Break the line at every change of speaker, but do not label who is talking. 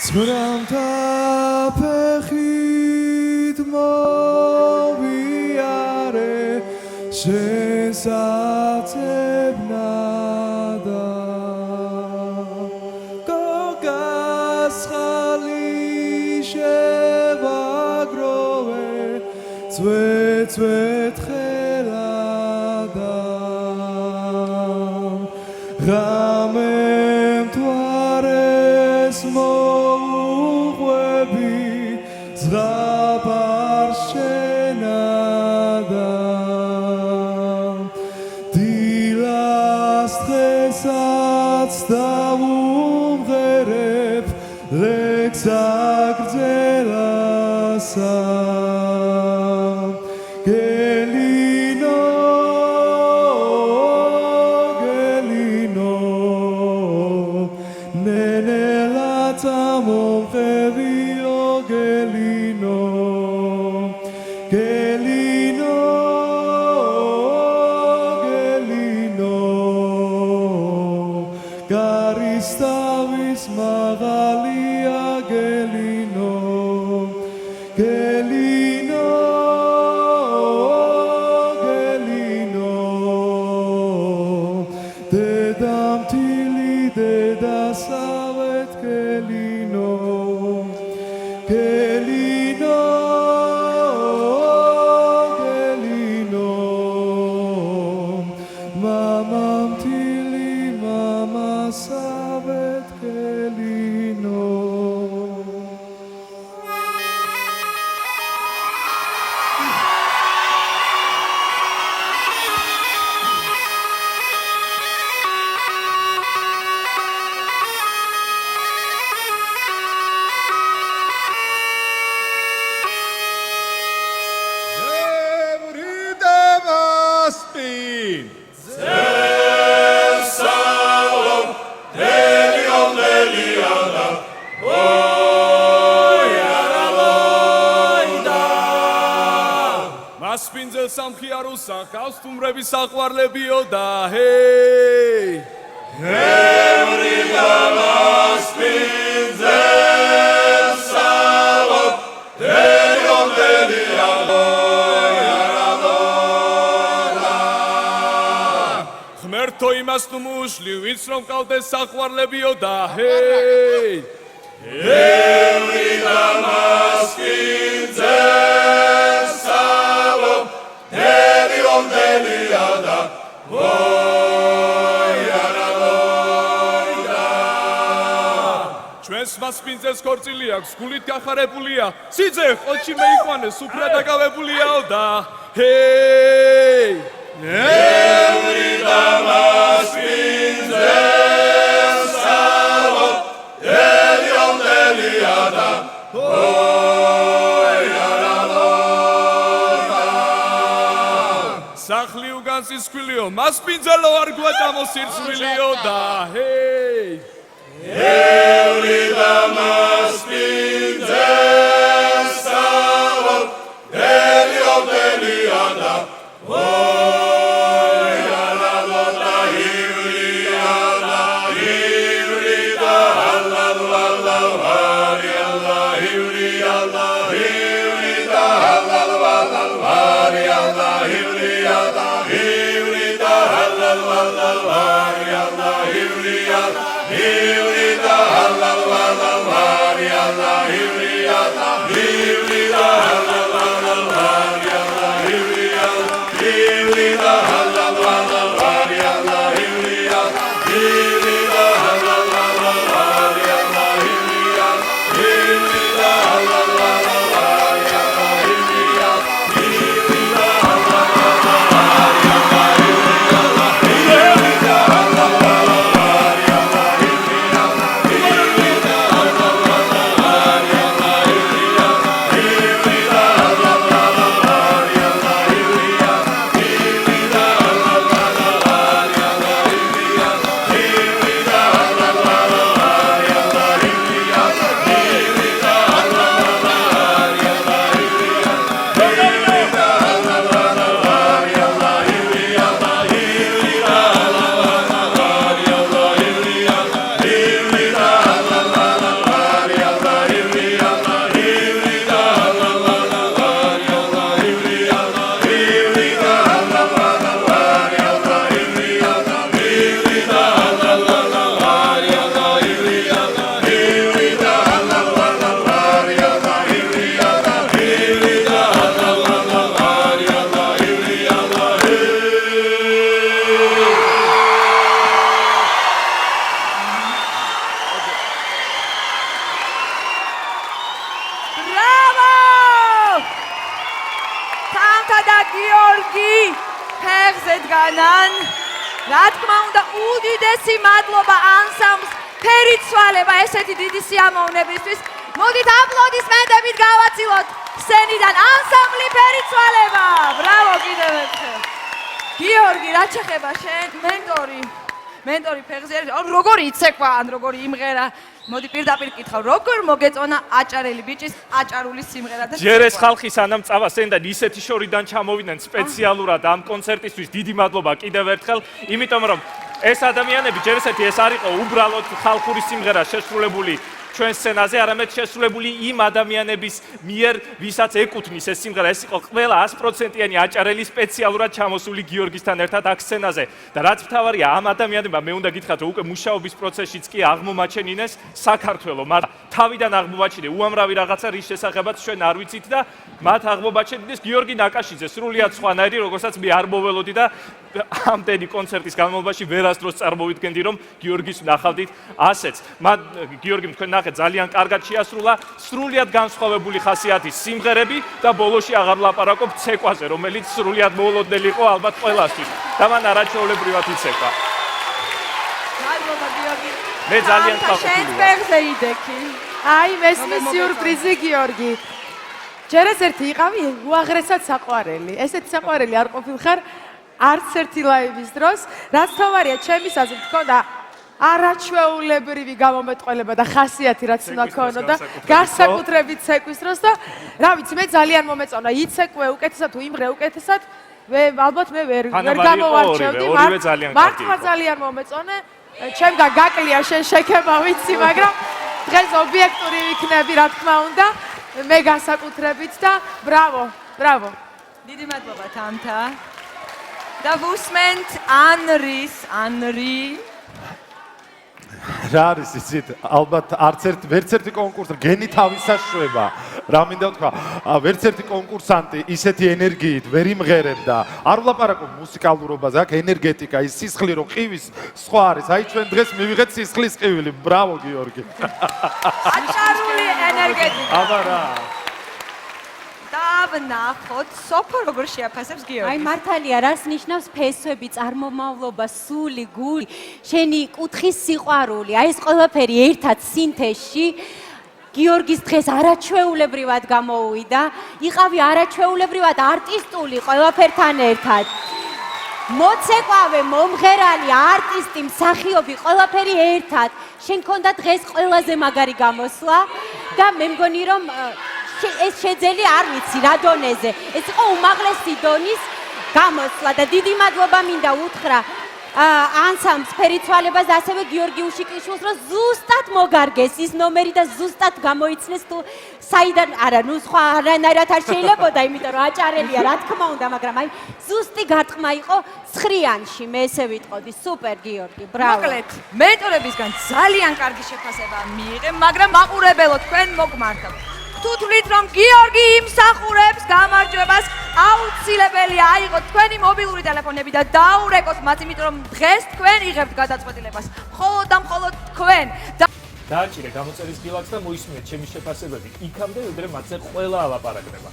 Zmramta pechit moviare Shesatebnada Kogas chali shevagrove Tzvet cheladam Ramem tuares mo'uchwebi Zrapar shenadam Dilas chesatz davum chereb Leksak zelasam Gelino, gelino Nenelatamom chevio gelino Gelino, gelino Karistavis magalia gelino Gelino, gelino Dedam tili dedasavet gelino Gelino, gelino Mamam tili mama savet gelino
Მასპინძელ სამხიაროს სახავს თუმრების საყვარლებიო და ჰეი
Hevrida maspinzel salot Delion deliano yaradona
ღმერთო იმას თუ მუშლი ვინც რომ ყავდეს საყვარლებიო და ჰეი
Hevrida maspinzel salot Delion deliada
ჩვენს მასპინძელს ქორწილი აქვს გულით გახარებულია სიძე ყოჩი მეიყვანეს უფლა დაკავებულიაო და ჰეი
Hevrida maspinzel salot Delion deliada
სახლი უგანსის ქვილიო მასპინძელო არ გვეტამოსირცვილიო და ჰეი
Hevrida maspinzel salot Delion deliada yaradona Hivrida Hivrida Hallallallah Allah Hivrida Hivrida Hallallallah Allah Hivrida Hivrida Hallallallah Allah Hivrida Hivrida Hallallallah Allah Hivrida Hivrida Hallallallah Allah Hivrida Hivrida Hallallallah Allah Hivrida Hivrida Hallallallah Allah Hivrida Hivrida Hallallallah Allah Hivrida Hivrida Hallallallah
ბრავო! თამთა და გიორგი ფეხზე დგანან. რა თქმა უნდა, უდიდესი მადლობა ანსამბლს ფერიცვალება ესეთი დიდი სიამოვნებისთვის. მოდით აპლოდისმენტებით გავაცილოთ სცენიდან ანსამბლი ფერიცვალება. ბრავო კიდევ ერთხელ. გიორგი, რა შეხება შენ? მენტორი ფეხზე როგორი იცეკვა, ან როგორი იმღერა? მოდი პირდაპირ კითხავ, როგორ მოგეწონა აჭარელი ბიჭის აჭარული სიმღერა და
ჯერ ეს ხალხი სანამ წავასწენდან ისეთი შორიდან ჩამოვიდნენ სპეციალურად ამ კონცერტისთვის. დიდი მადლობა კიდევ ერთხელ, იმიტომ რომ ეს ადამიანები ჯერ ესეთი ეს არ იყო უბრალოდ ხალხური სიმღერა შესრულებული ჩვენ სცენაზე, არამედ შესრულებული იმ ადამიანების მიერ, ვისაც ეკუთვნის ეს სიმღერა. ეს იყო ყველა 100%-იანი აჭარელი სპეციალურად ჩამოსული გიორგისთან ერთად აქ სცენაზე. და რაც მთავარია, ამ ადამიანებმა მე უნდა გითხრათ, რომ უკვე მუშაობის პროცესშიც კი აღმომაჩენინეს საქართველო. მათ თავიდან აღმომაჩინეს უამრავი რაღაცა, რის შესახებაც ჩვენ არ ვიცით და მათ აღმომაჩენინეს გიორგი ნაკაშიძე, სრულიად სხვანაირი, როგორცაც მე არ მოველოდი და ამდენი კონცერტის განმავლობაში ვერასდროს წარმოვიდგენდი, რომ გიორგის ვნახავდით ასეც. მათ გიორგიმ თქვენ ნახეთ ძალიან კარგად შეასრულა, სრულიად განსხვავებული ხასიათის სიმღერები და ბოლოში აღარ ვლაპარაკობ ცეკვაზე, რომელიც სრულიად მოულოდნელი იყო ალბათ ყველასთვის. და მან არაჩვეულებრივად იცეკვა.
მადლობა გიორგი.
მე ძალიან
შენ
ხალხურია.
ფეხზე იდექი.
აი მესმის სიურპრიზი გიორგი. ჯერ ეს ერთი იყავი უაღრესად საყვარელი. ესეთი საყვარელი არ ყოფილხარ არც ერთი ლაივის დროს, რაც თავარია ჩემის აზრით თქონდა არაჩვეულებრივი გამომეტყველება და ხასიათი რაც უნდა ქონოდა განსაკუთრებით ცეკვის დროს და რა ვიცი მე ძალიან მომეწონა იცეკვე უკეთესად თუ იმღრე უკეთესად ალბათ მე ვერ გამოვარჩევდი მართლა ძალიან მომეწონე ჩემგან გაკლია შენ შექება ვიცი მაგრამ დღეს ობიექტური ვიქნები რა თქმა უნდა მე განსაკუთრებით და ბრავო ბრავო
დიდი მადლობა თამთა და ვუსმენთ ანრი
რა არის იცით ალბათ ვერც ერთი კონკურსი გენი თავისაშვება რა მინდა ვთქვა ვერც ერთი კონკურსანტი ისეთი ენერგიით ვერ იმღერებდა არ ვლაპარაკობ მუსიკალურობაზე აქ ენერგეტიკა ის სისხლი რო ყივის სხვა არის აი ჩვენ დღეს მივიღეთ სისხლის ყივილი ბრავო გიორგი
აჭარული ენერგეტიკა
აბა რა
ვნახოთ სოფო როგორ შეაფასებს გიორგი
აი მართალია რას ნიშნავს ფესვები წარმომავლობა სული გული შენი კუთხის სიყვარული აი ეს ყველაფერი ერთად სინთეზში გიორგის დღეს არაჩვეულებრივად გამოუვიდა იყავი არაჩვეულებრივად არტისტული ყველაფერთან ერთად მოცეკვავე მომღერალი არტისტი მსახიობი ყველაფერი ერთად შენ გქონდა დღეს ყველაზე მაგარი გამოსვლა და მე მგონი რომ ეს შეძელი არ ვიცი რა დონეზე ეს იყო უმაღლესი დონის გამოსვლა და დიდი მადლობა მინდა უთხრა ანსამბლს ფერიცვალებას და ასევე გიორგი უშიკიშვილს რომ ზუსტად მოგარგეს ის ნომერი და ზუსტად გამოიცნეს თუ საიდან არა ნუ სხვა არანაირად არ შეიძლებოდა იმიტომ რომ აჭარელია რა თქმა უნდა მაგრამ აი ზუსტი გარტყმა იყო ცხრიანში მე ესე ვიტყოდი სუპერ გიორგი ბრავო
მოკლედ მენტორებისგან ძალიან კარგი შეფასება მიიღე მაგრამ მაყურებელო თქვენ მოგმართავ თუ თვლით რომ გიორგი იმსახურებს გამარჯვებას აუცილებელია აიღოთ თქვენი მობილური ტელეფონები და დაურეკოთ მათ იმიტომ რომ დღეს თქვენ იღებთ გადაწყვეტილებას მხოლოდ და მხოლოდ თქვენ
დააჭირე გამოწერის გილაკს და მოისმინეთ ჩემი შეფასებები იქამდე ვიდრე მათზე ყველა ალაპარაკდება